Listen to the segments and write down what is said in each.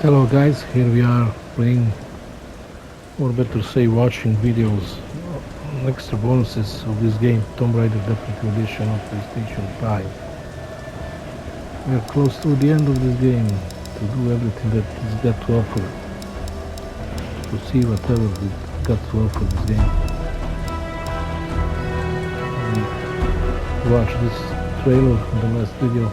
Hello guys, here we are playing, or better say watching videos on extra bonuses of this game, Tomb Raider Definitive Edition on PlayStation 5. We are close to the end of this game, to do everything that it's got to offer, to see whatever it's got to offer this game. And watch this trailer in the last video.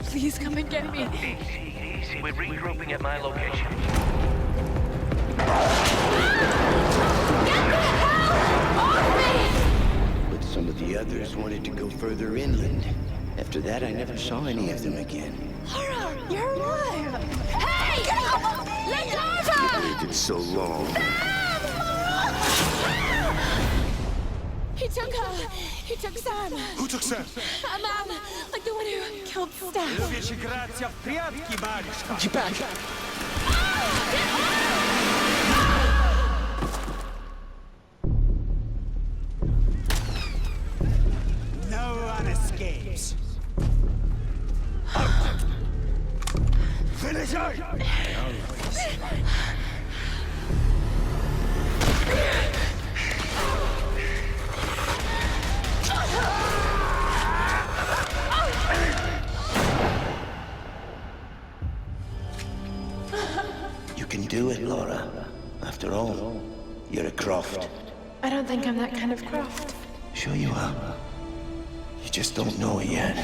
Please come and get me. Easy. We're regrouping at my location. Get the hell off me! But some of the others wanted to go further inland. After that, I never saw any of them again. Laura, you're alive! Hey! Let Laura! You waited so long. He took Sam. Who took Sam? A man, like the one who killed Steph. Lubię się grać w прятки, Маришка. Get back! No one escapes. Finish her! You can do it, Laura. After all, you're a Croft. I don't think I'm that kind of Croft. Sure you are. You just don't know it yet.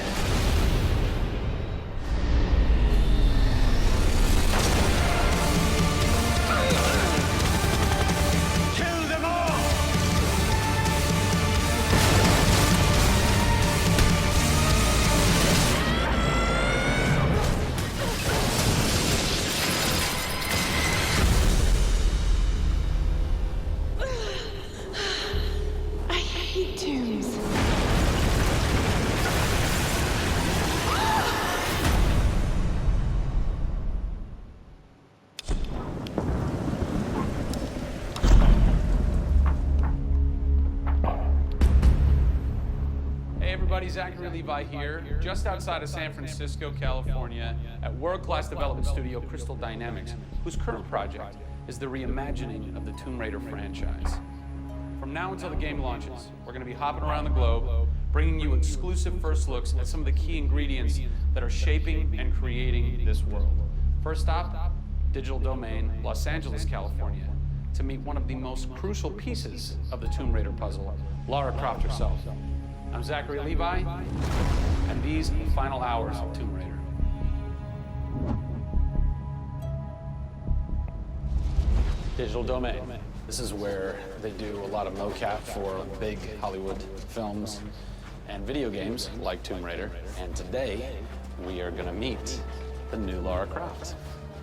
Kill them all! I hate tombs. Hey everybody, Zachary Levi here, just outside of San Francisco, California, at world-class development studio Crystal Dynamics, whose current project is the reimagining of the Tomb Raider franchise. From now until the game launches, we're going to be hopping around the globe, bringing you exclusive first looks at some of the key ingredients that are shaping and creating this world. First stop, Digital Domain, Los Angeles, California, to meet one of the most crucial pieces of the Tomb Raider puzzle, Lara Croft herself. I'm Zachary Levi, and these are the final hours of Tomb Raider. Digital Domain. This is where they do a lot of mocap for big Hollywood films and video games like Tomb Raider. And today, we are gonna meet the new Lara Croft,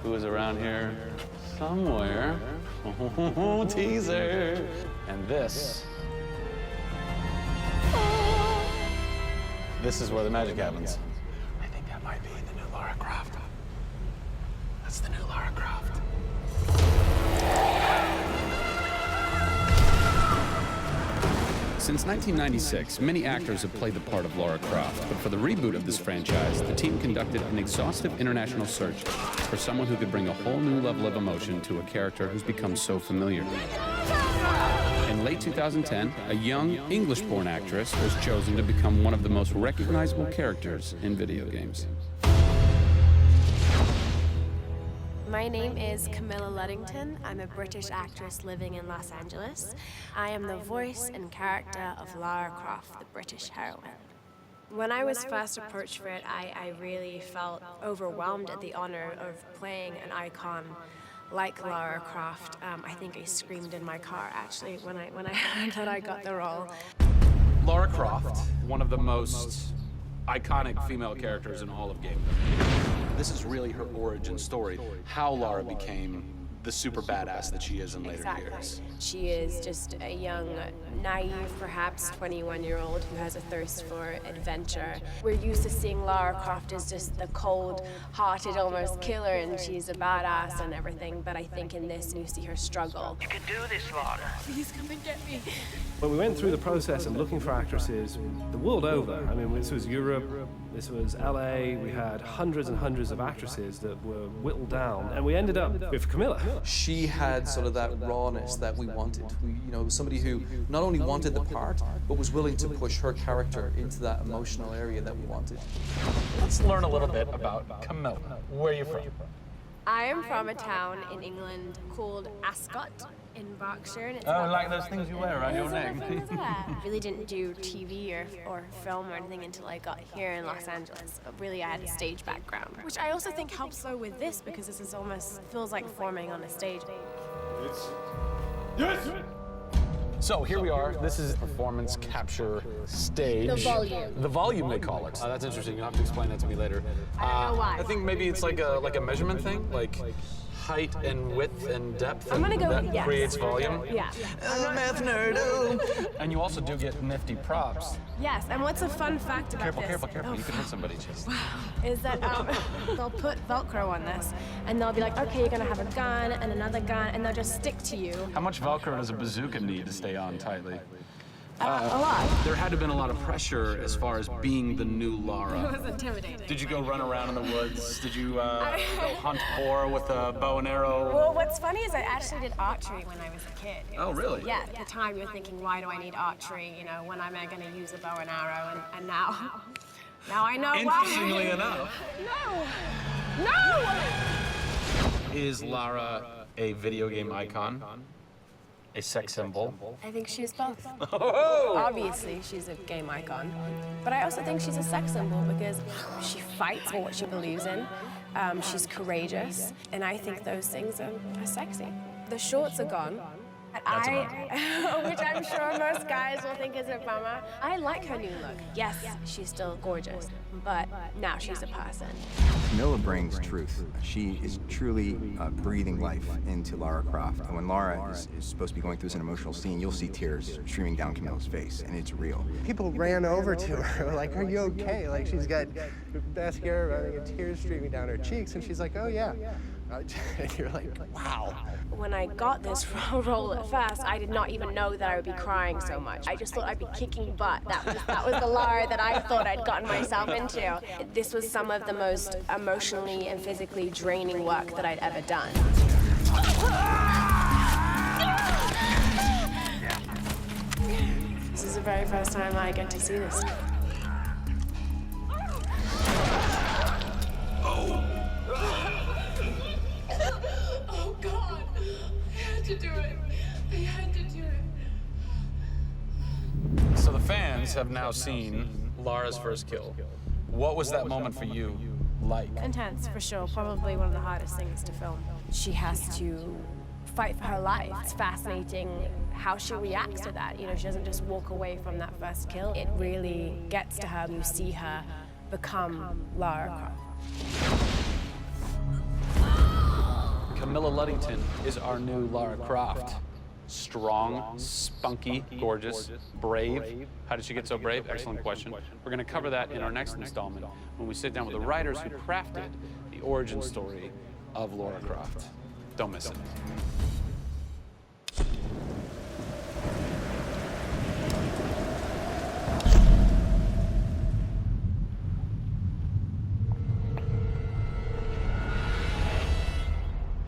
who is around here somewhere. Teaser! And this is where the magic happens. I think that might be the new Lara Croft. That's the new Lara Croft. Since 1996, many actors have played the part of Lara Croft, but for the reboot of this franchise, the team conducted an exhaustive international search for someone who could bring a whole new level of emotion to a character who's become so familiar. In late 2010, a young English-born actress was chosen to become one of the most recognizable characters in video games. My name is Camilla Luddington. I'm a British actress living in Los Angeles. I am the voice and character of Lara Croft, the British heroine. When I was first approached for it, I really felt overwhelmed at the honor of playing an icon like Lara Croft. I think I screamed in my car, actually, when I heard that I got the role. Lara Croft, one of the most iconic female characters in all of gaming. This is really her origin story, how Lara became the super badass that she is in later years. She is just a young, naive, perhaps 21-year-old who has a thirst for adventure. We're used to seeing Lara Croft as just the cold-hearted, almost killer, and she's a badass and everything, but I think in this you see her struggle. You can do this, Lara. Please come and get me. When we went through the process of looking for actresses the world over, I mean, this was Europe, this was LA, we had hundreds and hundreds of actresses that were whittled down, and we ended up with Camilla. She had sort of that rawness that we wanted. Somebody who not only wanted the part, but was willing to push her character into that emotional area that we wanted. Let's learn a little bit about Camilla. Where are you from? I am from a town in England called Ascot in Berkshire. And it's like those things you wear around your neck. I really didn't do TV or film or anything until I got here in Los Angeles. But really, I had a stage background, which I also think helps though with this because this is almost feels like performing on a stage. Yes! So here we are. This is performance capture stage. The volume. The volume, they call it. That's interesting. You'll have to explain that to me later. I don't know why. I think maybe it's like a measurement thing, like height and width and depth. I'm gonna go that with yes. creates volume. Yeah. Math nerd. And you also do get nifty props. Yes, and what's a fun fact about Careful, this? careful, careful. You can hit somebody, just. Is that they'll put Velcro on this, and they'll be like, okay, you're gonna have a gun and another gun, and they'll just stick to you. How much Velcro does a bazooka need to stay on tightly? A lot. There had to have been a lot of pressure as far as being the new Lara. It was intimidating. Did you go run around in the woods? Did you go hunt boar with a bow and arrow? Well, what's funny is I actually did archery when I was a kid. Oh, really? Yeah, at the time you're thinking, why do I need archery? When am I gonna use a bow and arrow? And now I know why. Interestingly enough. No! Is Lara a video game icon? A sex symbol? I think she's both. Obviously, she's a game icon. But I also think she's a sex symbol because she fights for what she believes in. She's courageous. And I think those things are sexy. The shorts are gone. Which I'm sure most guys will think is a bummer. I like her new look. Yes, she's still gorgeous, but now she's a person. Camilla brings truth. She is truly breathing life into Lara Croft. And when Lara is supposed to be going through an emotional scene, you'll see tears streaming down Camilla's face, and it's real. People ran over to her, like, are you okay? Like, she's got mascara running and tears streaming down her cheeks, and she's like, oh, yeah. And you're like, wow. When I got this role at first, I did not even know that I would be crying so much. I just thought I'd be kicking butt. That was the Lara that I thought I'd gotten myself into. This was some of the most emotionally and physically draining work that I'd ever done. This is the very first time I get to see this. Oh, God. I had to do it. I had to do it. So the fans have now seen Lara's first kill. What was that moment for you like? Intense, for sure. Probably one of the hardest things to film. She has to fight for her life. It's fascinating how she reacts to that. She doesn't just walk away from that first kill. It really gets to her. You see her become Lara Croft. Camilla Luddington is our new Lara Croft. Strong, spunky, gorgeous, brave. How did she get so brave? Excellent question. We're going to cover that in our next installment when we sit down with the writers who crafted the origin story of Lara Croft. Don't miss it.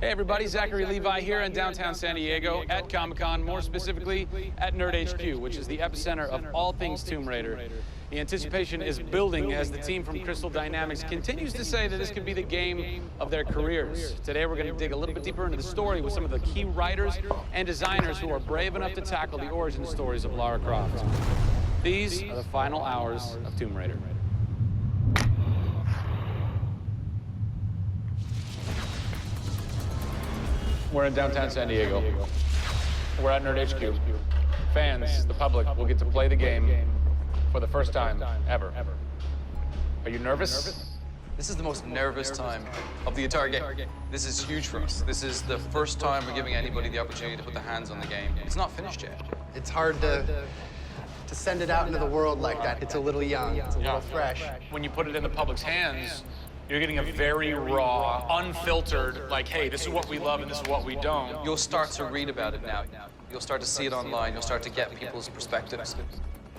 Hey everybody, Zachary Levi here in downtown San Diego at Comic-Con, more specifically at Nerd HQ, which is the epicenter of all things Tomb Raider. The anticipation is building as the team from Crystal Dynamics continues to say that this could be the game of their careers. Today we're going to dig a little bit deeper into the story with some of the key writers and designers who are brave enough to tackle the origin stories of Lara Croft. These are the final hours of Tomb Raider. We're in downtown San Diego. We're at Nerd HQ. Fans, the public, will get to play the game for the first time ever. Are you nervous? This is the most nervous time of the entire game. This is huge for us. This is the first time we're giving anybody the opportunity to put their hands on the game. It's not finished yet. It's hard to send it out into the world like that. It's a little young, it's a little fresh. When you put it in the public's hands, you're getting a very raw, unfiltered, like, hey, this is what we love and this is what we don't. You'll start to read about it now. You'll start to see it online. You'll start to get people's perspectives.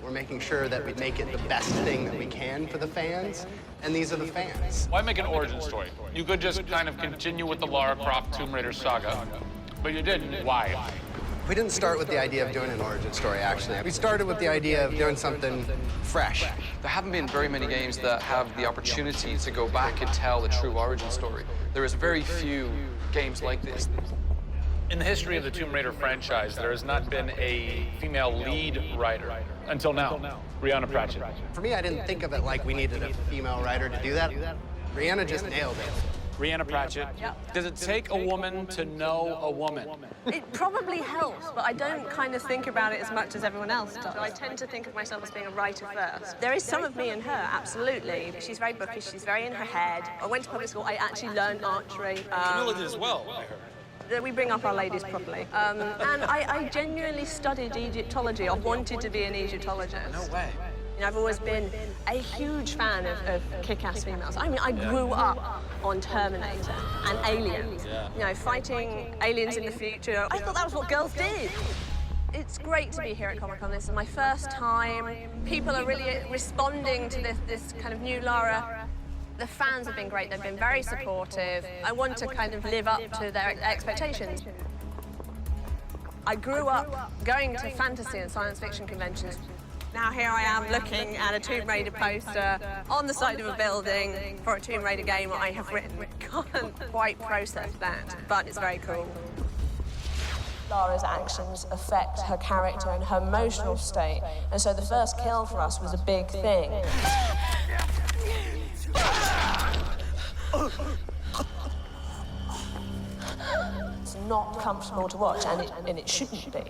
We're making sure that we make it the best thing that we can for the fans, and these are the fans. Why make an origin story? You could just kind of continue with the Lara Croft Tomb Raider saga, but you didn't. Why? We didn't start with the idea of doing an origin story, actually. We started with the idea of doing something fresh. There haven't been very many games that have the opportunity to go back and tell a true origin story. There is very few games like this. In the history of the Tomb Raider franchise, there has not been a female lead writer until now, Brianna Pratchett. For me, I didn't think of it like we needed a female writer to do that. Brianna just nailed it. Brianna Pratchett. Yep. Does it take a woman to know a woman? It probably helps, but I don't kind of think about it as much as everyone else does. I tend to think of myself as being a writer first. There is some of me in her, absolutely. She's very bookish, she's very in her head. I went to public school, I actually learned archery. Camilla did as well, I heard. We bring up our ladies properly. And I genuinely studied Egyptology. I wanted to be an Egyptologist. No way. You know, I've always been a huge fan of kick-ass females. I mean, I grew up on Terminator and Aliens. You know, fighting aliens in the future. I thought that was what girls did. It's great to be here at Comic-Con. This is my first time. People are really responding to this kind of new Lara. The fans have been great. They've been very supportive. I want to kind of live up to their expectations. I grew up going to fantasy and science fiction conventions. Now here I am looking at a Tomb Raider poster on the side of a building for a Tomb Raider game I have written. Can't quite process that, but it's very cool. Lara's actions affect her character and her emotional state, and so the first kill for us was a big thing. It's not comfortable to watch, and it shouldn't be.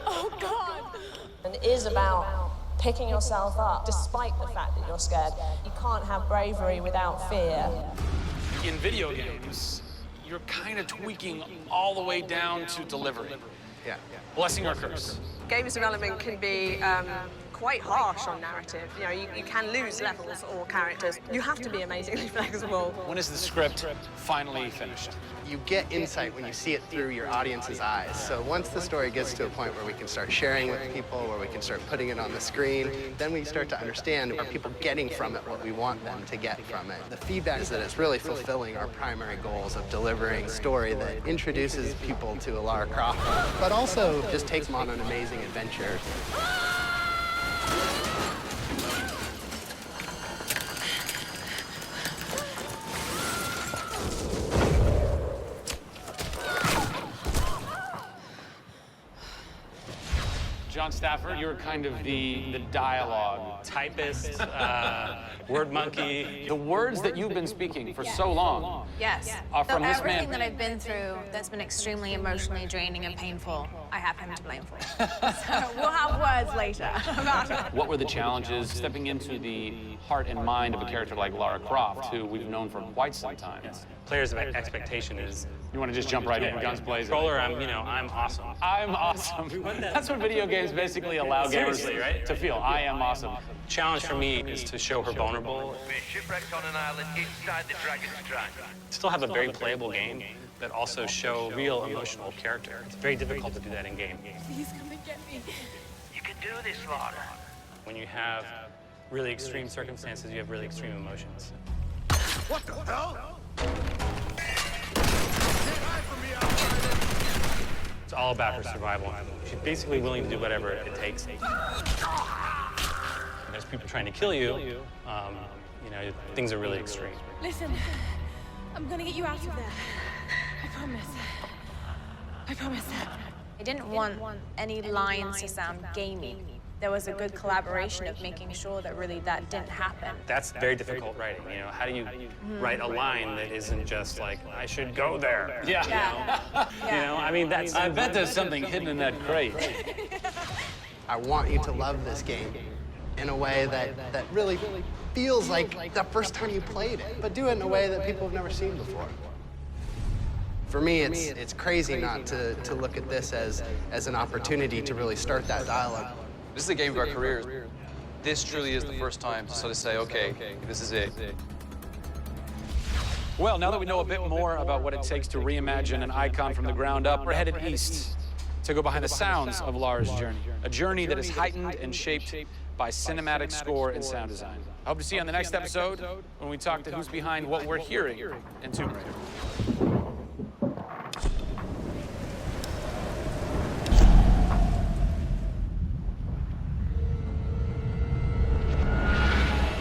Oh, God! And it is about picking yourself up, despite the fact that you're scared. You can't have bravery without fear. In video games, you're kind of tweaking all the way down to delivery. Yeah. Blessing or curse. Games development can be quite harsh on narrative. You know, you can lose levels or characters. You have to be amazingly flexible. When is the script finally finished? You get insight when you see it through your audience's eyes. So once the story gets to a point where we can start sharing with people, where we can start putting it on the screen, then we start to understand, are people getting from it what we want them to get from it? The feedback is that it's really fulfilling our primary goals of delivering a story that introduces people to Lara Croft, but also just takes them on an amazing adventure. John Stafford, you're kind of the dialogue typist, word monkey. The words that you've been speaking for so long. Yes. Are from so this everything man. that I've been through that's been extremely emotionally draining and painful, I have him to blame for. So we'll have words later about it. What were the challenges stepping into the heart and mind of a character like Lara Croft, who we've known for quite some time? Yes. Players' expectation is... You want to just jump right in, guns blazing? Controller, I'm awesome. I'm awesome. That's what video games basically allow gamers to feel. I am awesome. Challenge for me is to show her vulnerable. We're shipwrecked on an island inside the Dragon's Trap. Still have a very playable game, but also show real emotional character. It's very difficult to do that in game. He's gonna get me. You can do this, Lara. When you have really extreme circumstances, you have really extreme emotions. What the hell? all about her survival. She's basically willing to do whatever it takes. There's people trying to kill you. You know, things are really extreme. Listen, I'm gonna get you out of there. I promise. I promise. I didn't want any lines to sound gamey. There was a good collaboration of making sure that really that didn't happen. That's very difficult writing, you know. How do you write a line that isn't just like, I should go there? Yeah. You know, I mean, that's... I bet there's something hidden in that crate. I want you to love this game in a way that really feels like the first time you played it, but do it in a way that people have never seen before. For me, it's crazy not to look at this as an opportunity to really start that dialogue. This is the game of our careers. This truly is the first time to sort of say, okay, this is it. Well, now that we know a bit more about what it takes to reimagine an icon from the ground up, we're headed east to go behind the sounds of Lara's journey. A journey that is heightened and shaped by cinematic score and sound design. I hope to see you on the next episode when we talk to who's behind what we're hearing in Tomb Raider.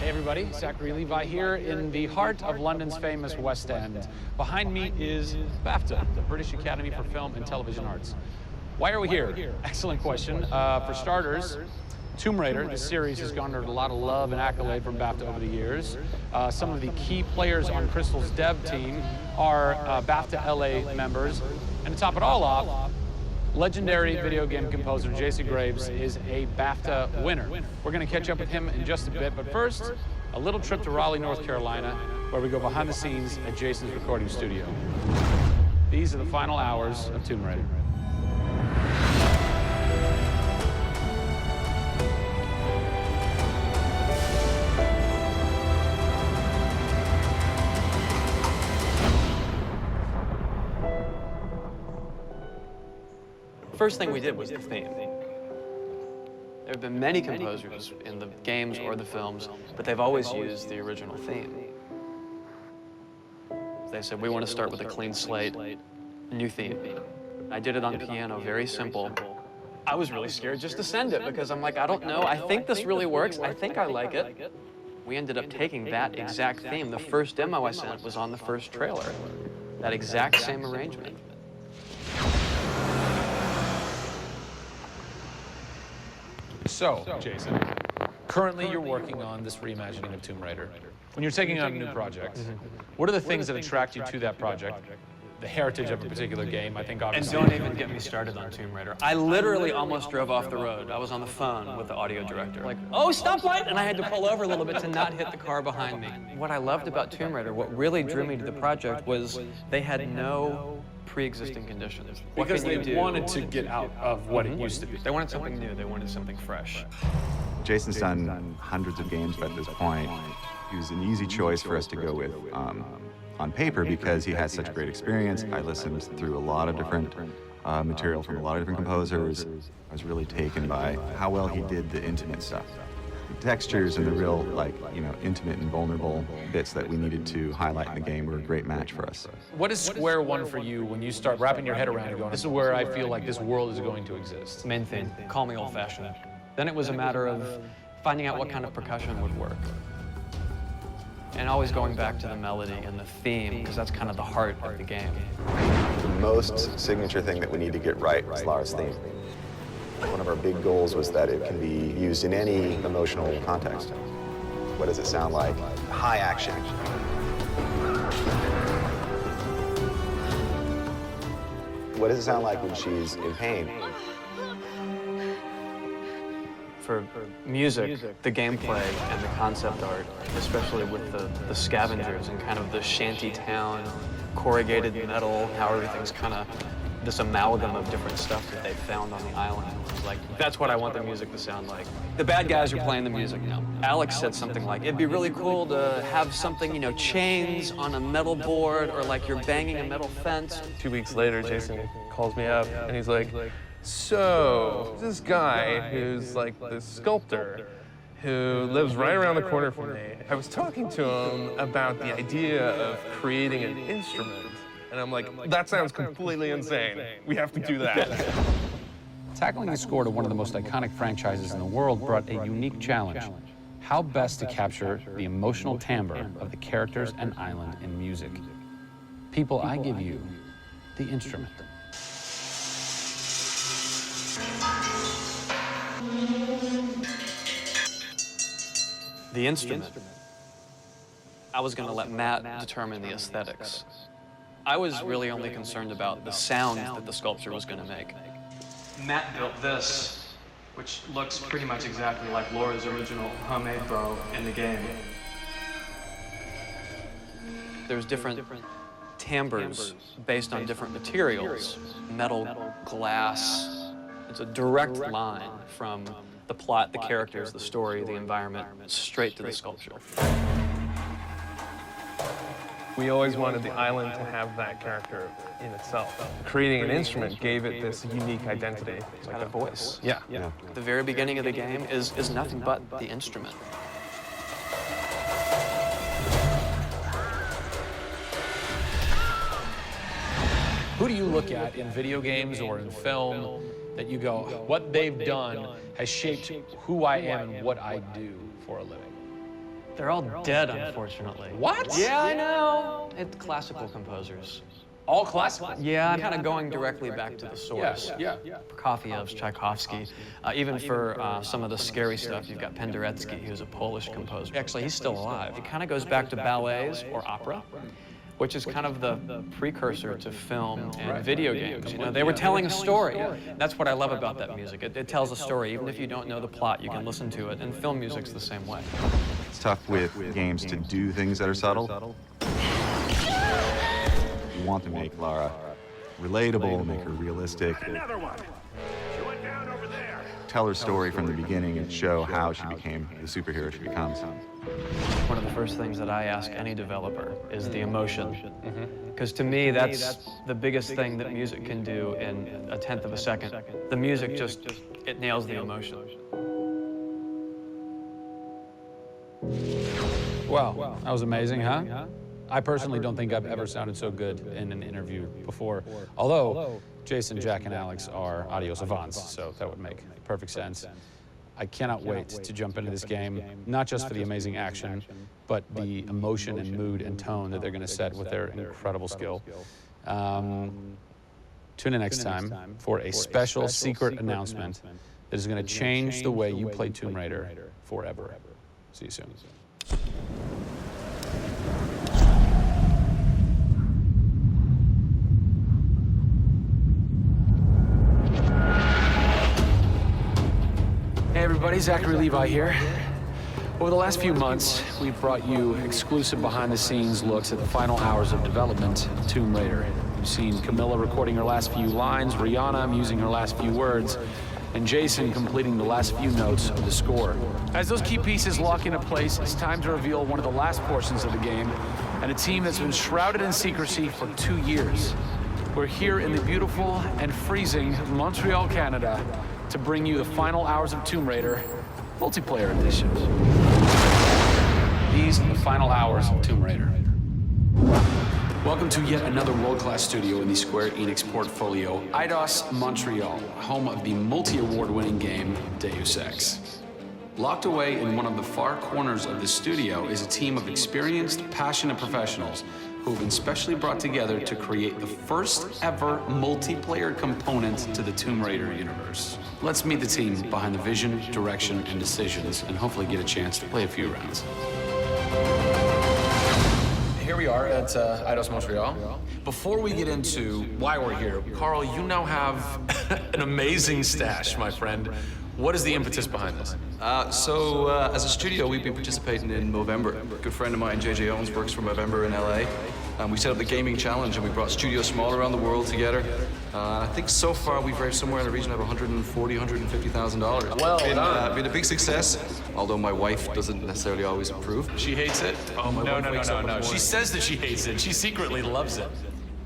Hey everybody, Zachary Levi here in the heart of London's famous West End. Behind me is BAFTA, the British Academy for Film and Television Arts. Why are we here? Excellent question. For starters, Tomb Raider, the series, has garnered a lot of love and accolade from BAFTA over the years. Some of the key players on Crystal's dev team are BAFTA LA members. And to top it all off, legendary video game composer Jason Graves is a BAFTA winner. We're going to catch up with him in just a bit, but first, a little trip to Raleigh, North Carolina, where we go behind the scenes at Jason's recording studio. These are the final hours of Tomb Raider. First thing we did was the theme. There have been many composers in the games or the films, but they've always used the original theme. They said, we want to start with a clean slate, new theme. I did it on piano, very simple. I was really scared just to send it because I'm like, I don't know, I think this really works, I think I like it. We ended up taking that exact theme. The first demo I sent was on the first trailer. That exact same arrangement. So, Jason, currently you're working on this reimagining of Tomb Raider. When you're taking on a new project, what are the things that attract you to that project? The heritage of a particular game, I think obviously. And don't even get me started on Tomb Raider. I literally almost drove off the road. I was on the phone with the audio director. Like, oh, stoplight! And I had to pull over a little bit to not hit the car behind me. What I loved about Tomb Raider, what really drew me to the project was they had no pre-existing conditions. Because they wanted to get out of what it used to be. They wanted something new. They wanted something fresh. Jason's done hundreds of games at this point. He was an easy choice for us to go with on paper because he has such great experience. I listened through a lot of different material from a lot of different composers. I was really taken by how well he did the intimate stuff. The textures and the real, like, you know, intimate and vulnerable bits that we needed to highlight in the game were a great match for us. What is square one for you when you start wrapping your head around it going, this is where I feel like this world is going to exist? Main thing, call me old-fashioned. Then it was a matter of finding out what kind of percussion would work. And always going back to the melody and the theme, because that's kind of the heart of the game. The most signature thing that we need to get right was Lara's theme. One of our big goals was that it can be used in any emotional context. What does it sound like? High action. What does it sound like when she's in pain? For music, the gameplay and the concept art, especially with the scavengers and kind of the shanty town, corrugated metal, how everything's kind of this amalgam of different stuff that they found on the island. Like, that's what I want the music to sound like. The bad guys are playing the music now. Alex said something like, it'd be really cool to have something, you know, chains on a metal board or like you're banging a metal fence. 2 weeks later, Jason calls me up and he's like, so, this guy who's like this sculptor who lives right around the corner from me, I was talking to him about the idea of creating an instrument And I'm like, that sounds completely insane. We have to do that. Tackling the score to one of the most iconic franchises in the world brought a unique challenge. How best to capture the emotional timbre of the characters and island in music. People, I give you the instrument. The instrument. I was going to let Matt determine the aesthetics. I was really only concerned about the sound that the sculpture was going to make. Matt built this, which looks pretty much exactly like Laura's original homemade bow in the game. There's different timbres based on different materials. Metal, glass. It's a direct line from the plot, the characters, the story, the environment, straight to the sculpture. We always wanted the island to have that character in itself. Creating an instrument gave it this unique identity. It's got a voice. Yeah. The very beginning of the game is nothing but the instrument. Who do you look at in video games or in film that you go, what they've done has shaped who I am and what I do for a living? They're all dead, unfortunately. What? Yeah, I know. It's classical composers. All classical? Yeah, I'm kind of going directly back to the source. Yeah. Prokofiev's, Tchaikovsky. Even for some of the scary stuff, you've got Penderecki, who's a Polish composer. Actually, he's still alive. It kind of goes back to ballets or opera, which is kind of the precursor to film and video games. You know, they were telling a story. That's what I love about that music. It tells a story. Even if you don't know the plot, you can listen to it. And film music's the same way. It's tough with games to do things that are subtle. You want to make Lara relatable, make her realistic. Another one. She went down over there. Tell her story from the beginning and show how she became the superhero she becomes. One of the first things that I ask any developer is the emotion. Because to me, that's the biggest thing that music can do in a tenth of a second. The music just, it nails the emotion. Wow, that was amazing, huh? I personally don't think I've ever sounded so good in an interview before. Although Jason, Jack, and Alex are audio savants, so that would make perfect sense. I cannot wait to jump into this game, not just for the amazing action, but the emotion and mood and tone that they're going to set with their incredible skill. Tune in next time for a special secret announcement that is going to change the way you play Tomb Raider forever. See you soon. Hey everybody, Zachary Levi here. Over the last few months, we've brought you exclusive behind-the-scenes looks at the final hours of development of Tomb Raider. You've seen Camilla recording her last few lines, Rihanna musing her last few words, and Jason completing the last few notes of the score. As those key pieces lock into place, it's time to reveal one of the last portions of the game, and a team that's been shrouded in secrecy for 2 years. We're here in the beautiful and freezing Montreal, Canada, to bring you the final hours of Tomb Raider multiplayer edition. These are the final hours of Tomb Raider. Welcome to yet another world-class studio in the Square Enix portfolio, Eidos Montreal, home of the multi-award-winning game Deus Ex. Locked away in one of the far corners of the studio is a team of experienced, passionate professionals who have been specially brought together to create the first ever multiplayer component to the Tomb Raider universe. Let's meet the team behind the vision, direction, and decisions, and hopefully get a chance to play a few rounds. Here we are at Eidos Montreal. Before we get into why we're here, Carl, you now have an amazing stash, my friend. What is the impetus behind this? As a studio, we've been participating in Movember. A good friend of mine, JJ Owens, works for Movember in LA. We set up the gaming challenge and we brought studios from all around the world together. I think so far we've raised somewhere in the region of $140,000–150,000. Well done. Been a big success, although my wife doesn't necessarily always approve. She hates it? Oh, my wife wakes up in the no. morning. She says that she hates it. She secretly loves it.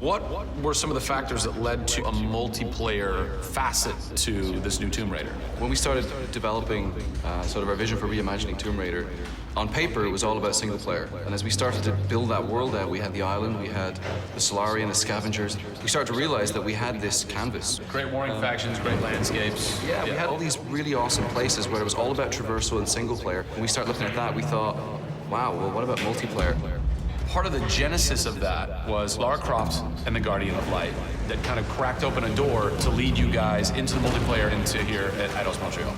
What were some of the factors that led to a multiplayer facet to this new Tomb Raider? When we started developing sort of our vision for reimagining Tomb Raider, on paper it was all about single player. And as we started to build that world out, we had the island, we had the Solari and the Scavengers. We started to realize that we had this canvas. Great warring factions, great landscapes. Yeah, we had all these really awesome places where it was all about traversal and single player. When we started looking at that, we thought, wow, well, what about multiplayer? Part of the genesis of that was Lara Croft and the Guardian of Light that kind of cracked open a door to lead you guys into the multiplayer into here at Eidos Montreal.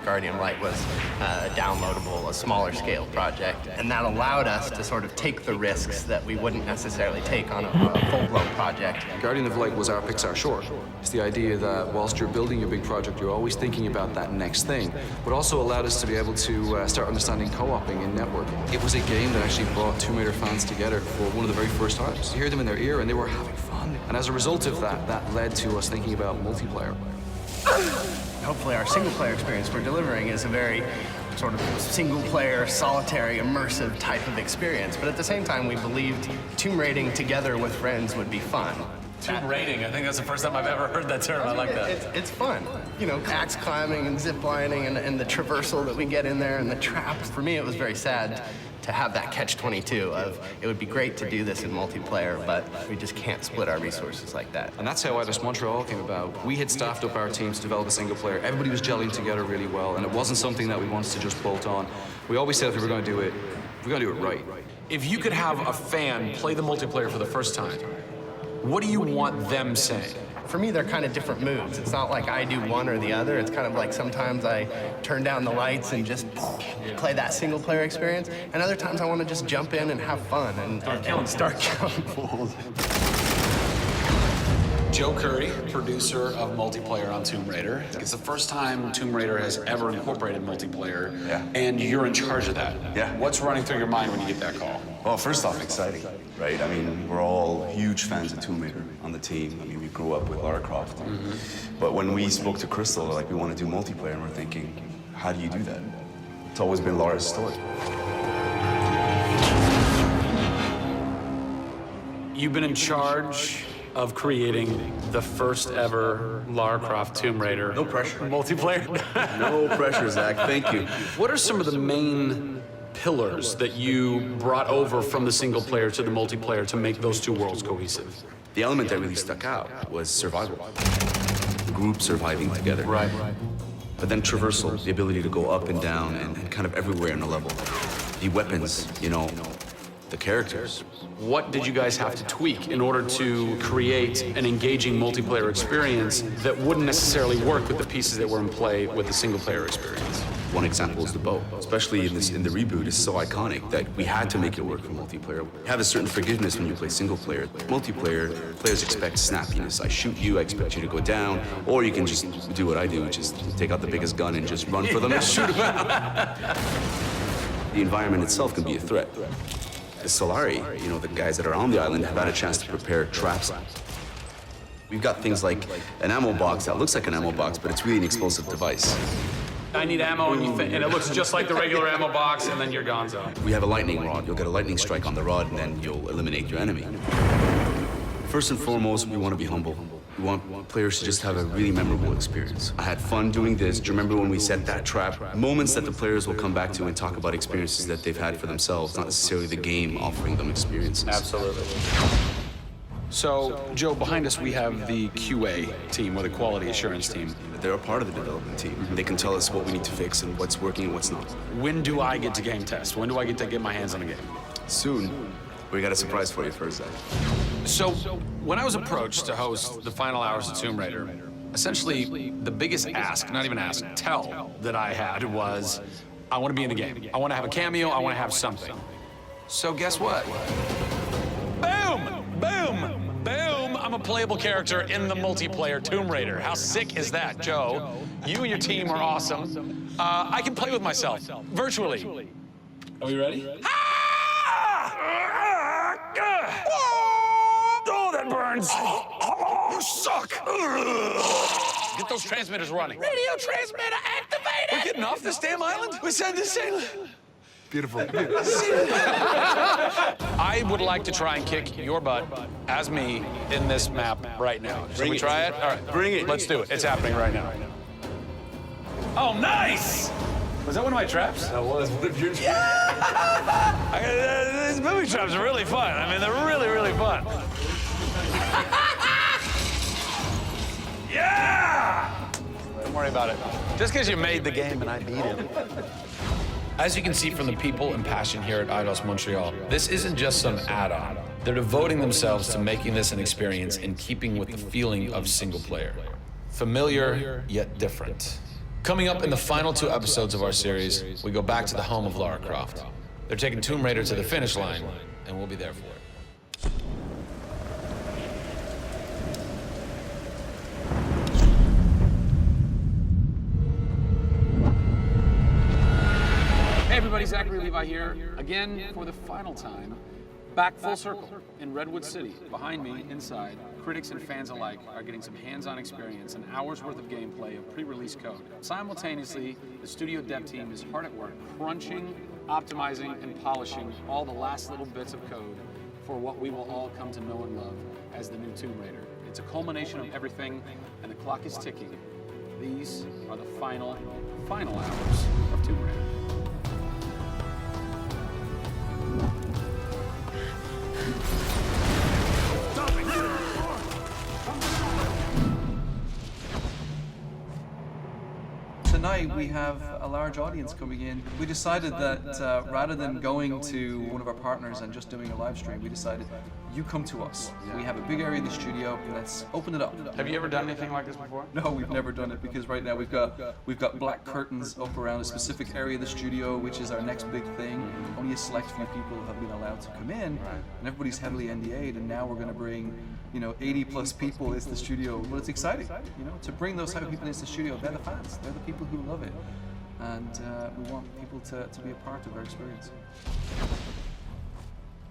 Guardian Light was a downloadable, a smaller scale project, and that allowed us to sort of take the risks that we wouldn't necessarily take on a full-blown project. Guardian of Light was our Pixar short. It's the idea that whilst you're building your big project, you're always thinking about that next thing, but also allowed us to be able to start understanding co-oping and networking. It was a game that actually brought Tomb Raider fans together for one of the very first times. You hear them in their ear and they were having fun. And as a result of that, that led to us thinking about multiplayer. Hopefully our single-player experience we're delivering is a very sort of single-player, solitary, immersive type of experience. But at the same time, we believed tomb raiding together with friends would be fun. Tomb raiding, I think that's the first time I've ever heard that term. I like that. It's fun. You know, axe climbing and zip lining and the traversal that we get in there and the traps. For me, it was very sad to have that catch-22 of it would be great to do this in multiplayer, but we just can't split our resources like that. And that's how Eidos Montreal came about. We had staffed up our teams to develop a single player. Everybody was gelling together really well, and it wasn't something that we wanted to just bolt on. We always said if we were going to do it, we're going to do it right. If you could have a fan play the multiplayer for the first time, what do you want them saying? For me, they're kind of different moves. It's not like I do one or the other. It's kind of like sometimes I turn down the lights and just play that single player experience. And other times I want to just jump in and have fun and start killing fools. Joe Curry, producer of multiplayer on Tomb Raider. It's the first time Tomb Raider has ever incorporated multiplayer, and you're in charge of that. Yeah. What's running through your mind when you get that call? Well, first off, exciting, right? I mean, we're all huge fans of Tomb Raider on the team. I mean, we grew up with Lara Croft. But when we spoke to Crystal, like, we want to do multiplayer, and we're thinking, how do you do that? It's always been Lara's story. You've been in charge of creating the first ever Lara Croft Tomb Raider. No pressure. Multiplayer? No pressure, Zach. Thank you. What are some of the main pillars that you brought over from the single player to the multiplayer to make those two worlds cohesive? The element that really stuck out was survival. The group surviving together. Right. But then traversal, the ability to go up and down and kind of everywhere in a level. The weapons, you know, the characters. What did you guys have to tweak in order to create an engaging multiplayer experience that wouldn't necessarily work with the pieces that were in play with the single player experience? One example is the bow, especially in the reboot. It's so iconic that we had to make it work for multiplayer. You have a certain forgiveness when you play single player. Multiplayer, players expect snappiness. I shoot you, I expect you to go down, or you can just do what I do, which is take out the biggest gun and just run for them and shoot them out. The environment itself can be a threat. The Solari, you know, the guys that are on the island have had a chance to prepare traps. We've got things like an ammo box that looks like an ammo box, but it's really an explosive device. I need ammo, and it looks just like the regular ammo box, and then you're gonzo. We have a lightning rod. You'll get a lightning strike on the rod, and then you'll eliminate your enemy. First and foremost, we want to be humble. We want players to just have a really memorable experience. I had fun doing this. Do you remember when we set that trap? Moments that the players will come back to and talk about experiences that they've had for themselves, not necessarily the game offering them experiences. Absolutely. So, Joe, behind us we have the QA team, or the quality assurance team. They're a part of the development team. They can tell us what we need to fix and what's working and what's not. When do I get to game test? When do I get to get my hands on the game? Soon. We got a surprise for you first, Zach. So, when I was approached to host the final hours of Tomb Raider, essentially the biggest ask, not even ask, tell that I had was, I want to be in the game. I want to have a cameo, I want to have something. So guess what? Boom! Boom! Boom! I'm a playable character in the multiplayer Tomb Raider. How sick is that, Joe? You and your team are awesome. I can play with myself, virtually. Are we ready? Oh, that burns! You suck! Get those transmitters running. Radio transmitter activated! We're getting off this damn island? We said this ain't... Beautiful. I would like to try and kick your butt as me in this map right now. Should we try it? All right. Bring it. Let's do it. It's happening right now. Oh, nice! Was that one of my traps? That was one of your traps. Yeah! These movie traps are really fun. I mean, they're really, really fun. Yeah! Don't worry about it. Just because you made the game and I beat it. As you can see from the people and passion here at Eidos Montreal, this isn't just some add-on. They're devoting themselves to making this an experience in keeping with the feeling of single player. Familiar, yet different. Coming up in the final 2 episodes of our series, we go back to the home of Lara Croft. They're taking Tomb Raider to the finish line, and we'll be there for it. Hey everybody, Zachary Levi here, again for the final time. Back full circle in Redwood City. Behind me, inside, critics and fans alike are getting some hands-on experience, an hour's worth of gameplay of pre-release code. Simultaneously, the studio dev team is hard at work, crunching, optimizing, and polishing all the last little bits of code for what we will all come to know and love as the new Tomb Raider. It's a culmination of everything, and the clock is ticking. These are the final hours of Tomb Raider. Tonight we have a large audience coming in. We decided that rather than going to one of our partners and just doing a live stream, we decided you come to us. We have a big area in the studio. Let's open it up. Have you ever done anything like this before? No, we've never done it because right now we've got black curtains up around a specific area of the studio, which is our next big thing. Only a select few people have been allowed to come in, and everybody's heavily NDA'd. And now we're going to bring, 80 plus people into the studio. Well, it's exciting, to bring those type of people into the studio. They're the fans. They're the people who love it, and we want people to be a part of our experience.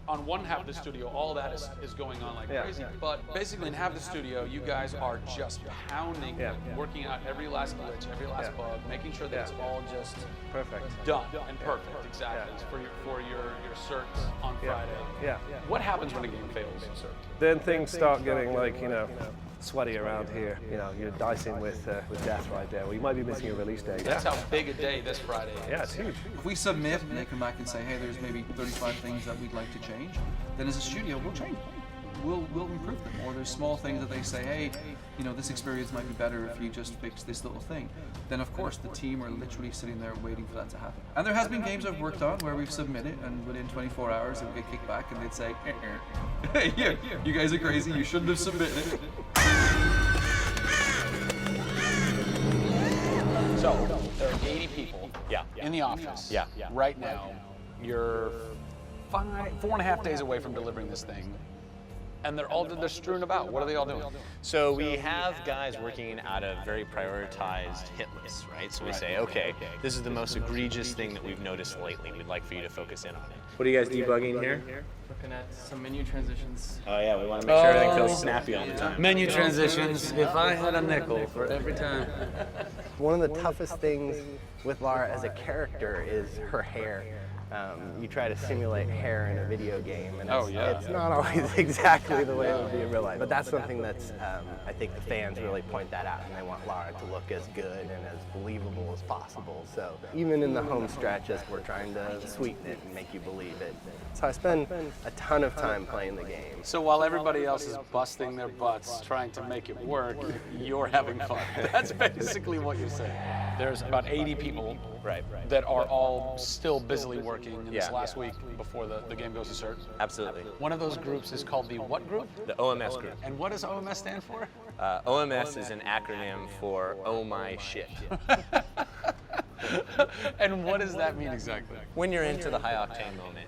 On one half of the studio, all that is going on like crazy. But basically in half the studio, you guys are just pounding, working out every last glitch, every last bug, making sure that it's all just perfect, done and perfect, exactly, for your certs on Friday. What happens when a game fails, sir? Then things start getting sweaty around here. You're dicing with death right there. Well, you might be missing a release date. That's how big a day this Friday is. Yeah, it's huge. If we submit and they come back and say, hey, there's maybe 35 things that we'd like to change, then as a studio, we'll change them. We'll improve them. Or there's small things that they say, hey, this experience might be better if you just fix this little thing. Then of course the team are literally sitting there waiting for that to happen. And there has been games I've worked on where we've submitted and within 24 hours it would get kicked back and they'd say, hey, you guys are crazy, you shouldn't have submitted it. So there are 80 people in the office right now. You're 4.5 days away from delivering this thing. And they're strewn about. What are they all doing? So we have guys working out of very prioritized hit lists, right? So we say, okay, this is the most egregious thing that we've noticed lately. We'd like for you to focus in on it. What are you guys debugging here? Looking at some menu transitions. Oh yeah, we want to make sure everything feels snappy all the time. Menu transitions. If I had a nickel for every time. One of the toughest things with Lara as a character is her hair. You try to simulate hair in a video game, and it's not always exactly the way it would be in real life. But that's something that's, I think the fans really point that out, and they want Lara to look as good and as believable as possible. So even in the home stretches, we're trying to sweeten it and make you believe it. So I spend a ton of time playing the game. So while everybody else is busting their butts trying to make it work, you're having fun. That's basically what you're saying. There's about 80 people that are all still busily working in this last week before the game goes to cert. Absolutely. One of those groups is called the what group? The OMS group. And what does OMS stand for? OMS is an acronym for Oh My Shit. And what does that mean exactly? When you're into the high octane moment,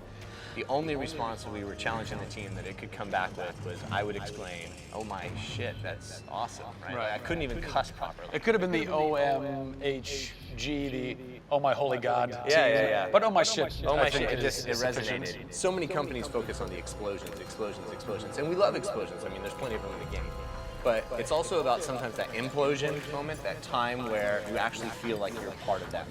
the only response that we were challenging the team that it could come back with was, I would exclaim, oh my shit, that's awesome, right? Like, I couldn't even cuss properly. It could have been the OMHG, the oh my holy god team. Yeah. But oh my shit, oh my I think shit, it resonated. So many companies focus on the explosions, and we love explosions. I mean, there's plenty of them in the game. But it's also about sometimes that implosion moment, that time where you actually feel like you're a part of that.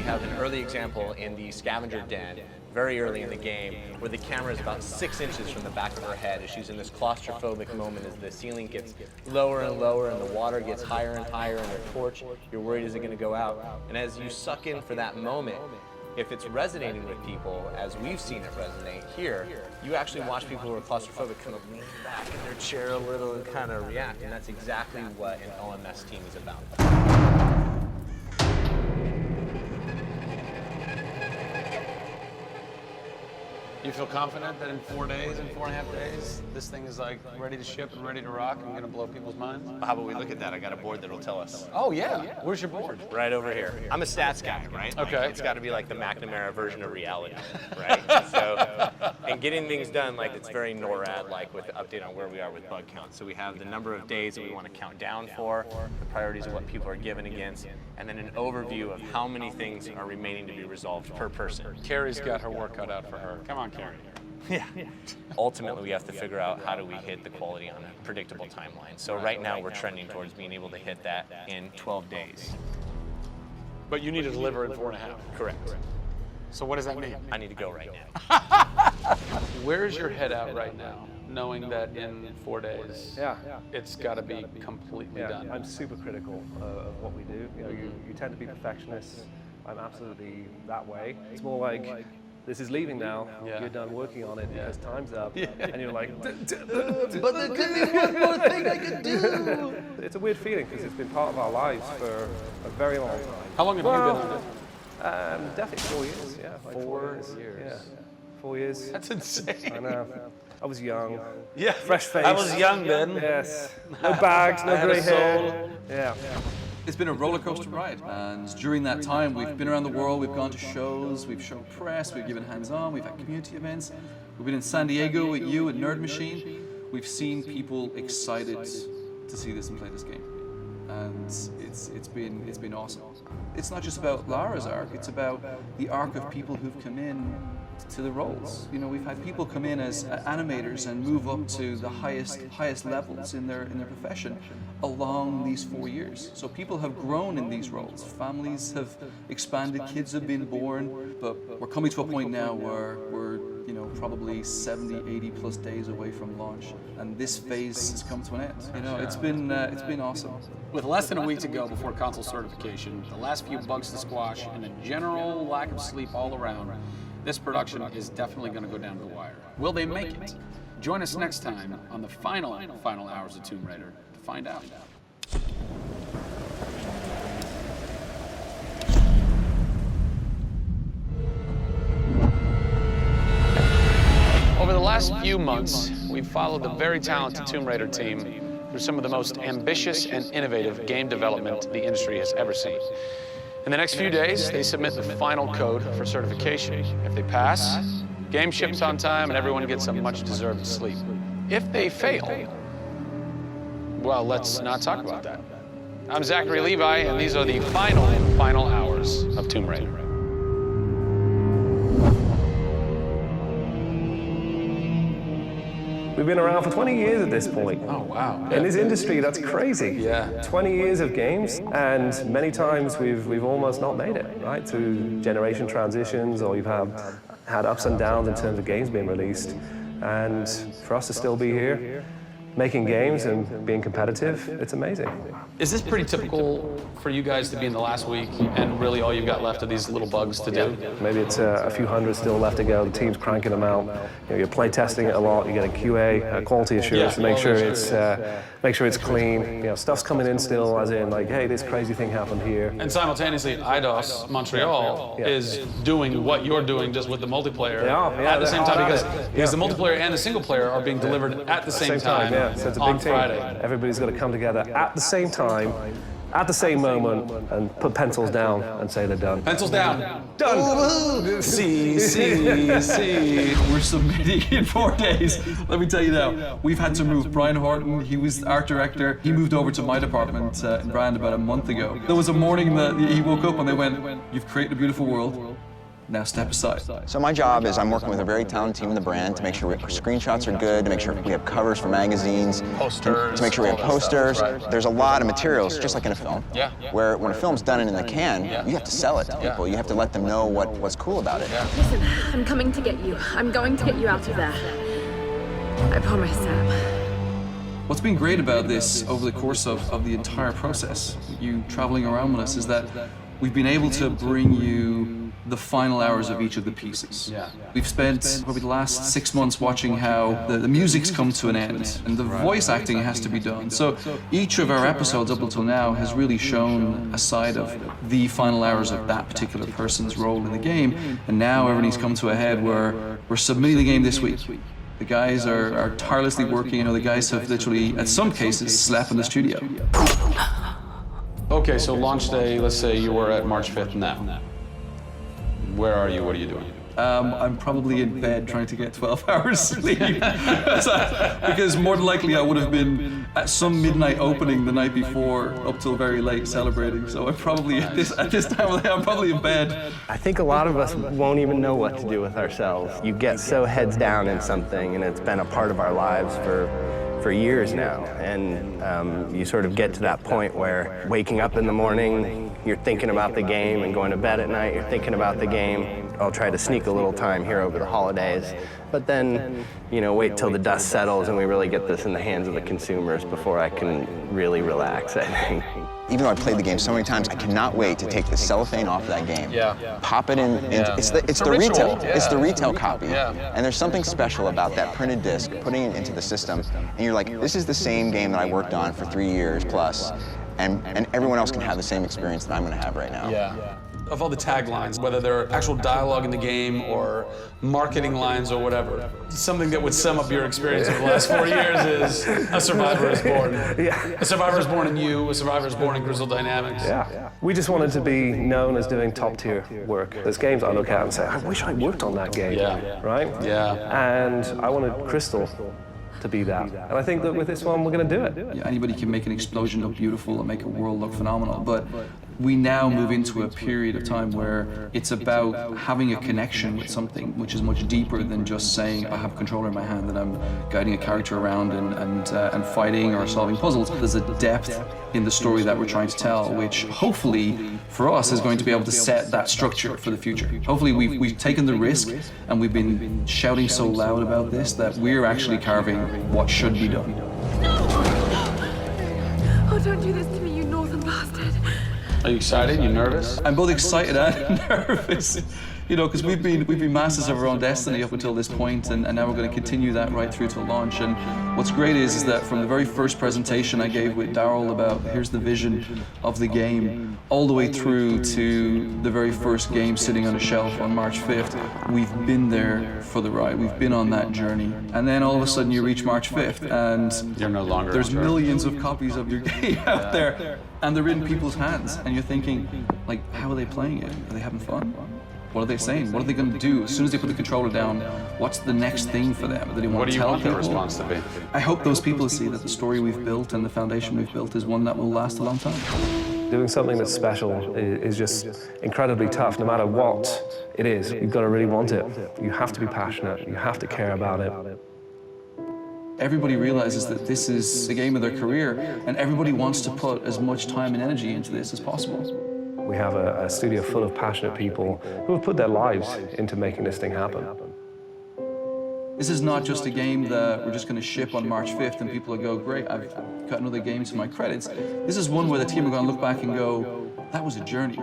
We have an early example in the scavenger den, very early in the game, where the camera is about 6 inches from the back of her head as she's in this claustrophobic moment as the ceiling gets lower and lower and the water gets higher and higher and your torch, you're worried is it going to go out. And as you suck in for that moment, if it's resonating with people, as we've seen it resonate here, you actually watch people who are claustrophobic kind of lean back in their chair a little and kind of react, and that's exactly what an OMS team is about. You feel confident that in 4 days, in 4.5 days, this thing is like ready to ship and ready to rock and gonna blow people's minds? How about we look at that? I got a board that'll tell us. Oh yeah, where's your board? Right over here. I'm a stats guy, right? Okay. Like, it's got to be like the McNamara version of reality, right? So, and getting things done, like it's very NORAD-like with the update on where we are with bug count. So we have the number of days that we want to count down for, the priorities of what people are given against, and then an overview of how many things are remaining to be resolved per person. Carrie's got her work cut out for her. Come on, Carrie. Yeah. Ultimately, we have to figure out how do we hit the quality on a predictable timeline. So right now, we're trending towards being able to hit that in 12 days. But you need to deliver in 4.5. Correct. So what does that mean? I need to go right now. Where's your head at right now, knowing that in 4 days, it's got to be completely done? I'm super critical of what we do. You know, you tend to be perfectionists. I'm absolutely that way. It's more like, this is leaving now, you're done working on it because time's up, and you're like, but there could be one more thing I could do. It's a weird feeling because it's been part of our lives for a very long time. How long have you been on it? Definitely 4 years, yeah. Like 4 years. Yeah, 4 years. That's insane. I know. I was young. Yeah. Fresh face. I was young then. Yes. No bags, no grey hair. Yeah. It's been a roller coaster ride, and during that time we've been around the world, we've gone to shows, we've shown press, we've given hands-on, we've had community events, we've been in San Diego with you at Nerd Machine. We've seen people excited to see this and play this game, and it's been awesome. It's not just about Lara's arc, it's about the arc of people who've come in to the roles. You know, we've had people come in as animators and move up to the highest levels in their profession along these 4 years. So people have grown in these roles. Families have expanded, kids have been born, but we're coming to a point now where we're, you know, probably 70, 80 plus days away from launch, and this phase has come to an end. You know, it's been awesome. With less than a week to go before console certification, the last few bugs to squash, and a general lack of sleep all around, this production is definitely going to go down to the wire. Will they make it? Join us next time on the final hours of Tomb Raider to find out. Over the last few months, we've followed the very talented Tomb Raider team through some of the most ambitious and innovative game development the industry has ever seen. In the next few days, they submit the final code for certification. If they pass, game ships on time and everyone gets some much-deserved sleep. If they fail, well, let's not talk about that. I'm Zachary Levi, and these are the final hours of Tomb Raider. We've been around for 20 years at this point. Oh, wow. In this industry, that's crazy. Yeah. 20 years of games, and many times we've almost not made it, right? Through generation transitions, or you've had ups and downs in terms of games being released. And for us to still be here, making games and being competitive, it's amazing. Is this pretty typical for you guys to be in the last week and really all you've got left are these little bugs to do? Maybe it's a few hundred still left to go. The team's cranking them out. You know, you're play testing it a lot. You get a QA, quality assurance, to make sure it's clean. You know, stuff's coming in still, as in like, hey, this crazy thing happened here. And simultaneously, IDOS Montreal is doing what you're doing, just with the multiplayer at the same time, because the multiplayer and the single player are being delivered at the same time. Yeah, so it's a big team. Friday. Everybody's got to come together at the same time, at the same moment, and put pencils down and say they're done. Pencils down. Done. See. We're submitting in 4 days. Let me tell you now, we've had to move Brian Horton. He was art director. He moved over to my department in Brand about a month ago. There was a morning that he woke up and they went, "You've created a beautiful world. now step aside. So my job is I'm working with a very talented team in the brand to make sure our screenshots are good, to make sure we have covers for magazines, posters, to make sure we have posters. Right. There's a lot of materials, just like in a film, where when a film's done and in the can, you have to sell it to people. You have to let them know what's cool about it. Listen, I'm coming to get you. I'm going to get you out of there. I promise, Sam. What's been great about this over the course of the entire process, you traveling around with us, is that we've been able to bring you the final hours of each of the pieces. We've spent probably the last 6 months watching how the music's come to an end and the voice acting has to be done. So each of our episodes up until now has really shown a side of the final hours of that particular person's role in the game. And now everything's come to a head where we're submitting the game this week. The guys are tirelessly working. You know, the guys have literally, at some cases, slept in the studio. Okay, so launch day, let's say you were at March 5th now. Where are you? What are you doing? I'm probably in bed trying to get 12 hours sleep. Because more than likely I would have been at some midnight opening the night before up till very late celebrating. So I'm probably at this time of the day, I'm probably in bed. I think a lot of us won't even know what to do with ourselves. You get so heads down in something, and it's been a part of our lives for years now. And you sort of get to that point where waking up in the morning, you're thinking about the game, and going to bed at night, you're thinking about the game. I'll try to sneak a little time here over the holidays, but then, you know, wait till the dust settles and we really get this in the hands of the consumers before I can really relax, I think. Even though I played the game so many times, I cannot wait to take the cellophane off of that game. Pop it in. It's the retail. It's the retail copy. And there's something special about that printed disc, putting it into the system, and you're like, this is the same game that I worked on for 3 years plus, and everyone else can have the same experience that I'm going to have right now. Of all the taglines, whether they're actual dialogue in the game or marketing lines or whatever, something that would sum up your experience over the last 4 years is a survivor is born. A survivor is born in you, a survivor is born in Crystal Dynamics. We just wanted to be known as doing top-tier work. There's games I look at and say, I wish I worked on that game, right? And I wanted Crystal to be that. And I think that with this one, we're going to do it. Anybody can make an explosion look beautiful and make a world look phenomenal, but we now move into a period of time where it's about having a connection with something which is much deeper than just saying I have a controller in my hand and I'm guiding a character around and fighting or solving puzzles. There's a depth in the story that we're trying to tell, which hopefully for us is going to be able to set that structure for the future. Hopefully we've taken the risk and we've been shouting so loud about this that we're actually carving what should be done. Oh, don't do this to me, you northern bastard. Are you excited? You nervous? I'm both excited and nervous. You know, because we've been masters of our own destiny up until this point, and now we're going to continue that right through to launch. And what's great is that from the very first presentation I gave with Daryl about here's the vision of the game, all the way through to the very first game sitting on a shelf on March 5th, we've been there for the ride. We've been on that journey. And then all of a sudden you reach March 5th, and you're no longer there's millions of copies of your game out there, and they're in people's hands, and you're thinking, like, how are they playing it? Are they having fun? What are they saying? What are they going to do? As soon as they put the controller down, what's the next thing for them? Do they want to tell people? What do you want their response to be? I hope those people see that the story we've built and the foundation we've built is one that will last a long time. Doing something that's special is just incredibly tough, no matter what it is. You've got to really want it. You have to be passionate. You have to care about it. Everybody realizes that this is the game of their career, and everybody wants to put as much time and energy into this as possible. We have a studio full of passionate people who have put their lives into making this thing happen. This is not just a game that we're just going to ship on March 5th and people will go, great, I've got another game to my credits. This is one where the team are going to look back and go, that was a journey.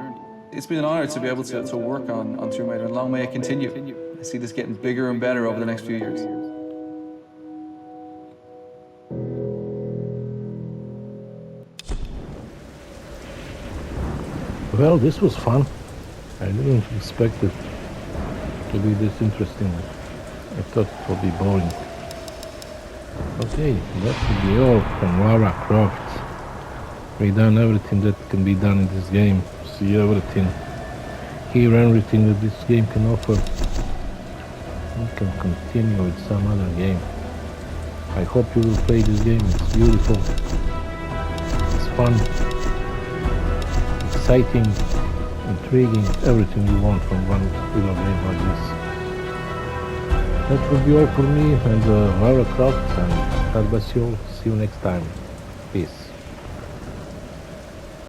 It's been an honor to be able to work on Tomb Raider, and long may it continue. I see this getting bigger and better over the next few years. Well, this was fun. I didn't expect it to be this interesting. I thought it would be boring. Okay, that should be all from Lara Croft. We've done everything that can be done in this game. See everything, hear everything that this game can offer. We can continue with some other game. I hope you will play this game. It's beautiful. It's fun. Exciting, intriguing, everything you want from one video game like this. That will be all for me and Lara Croft, and God bless you all. See you next time. Peace.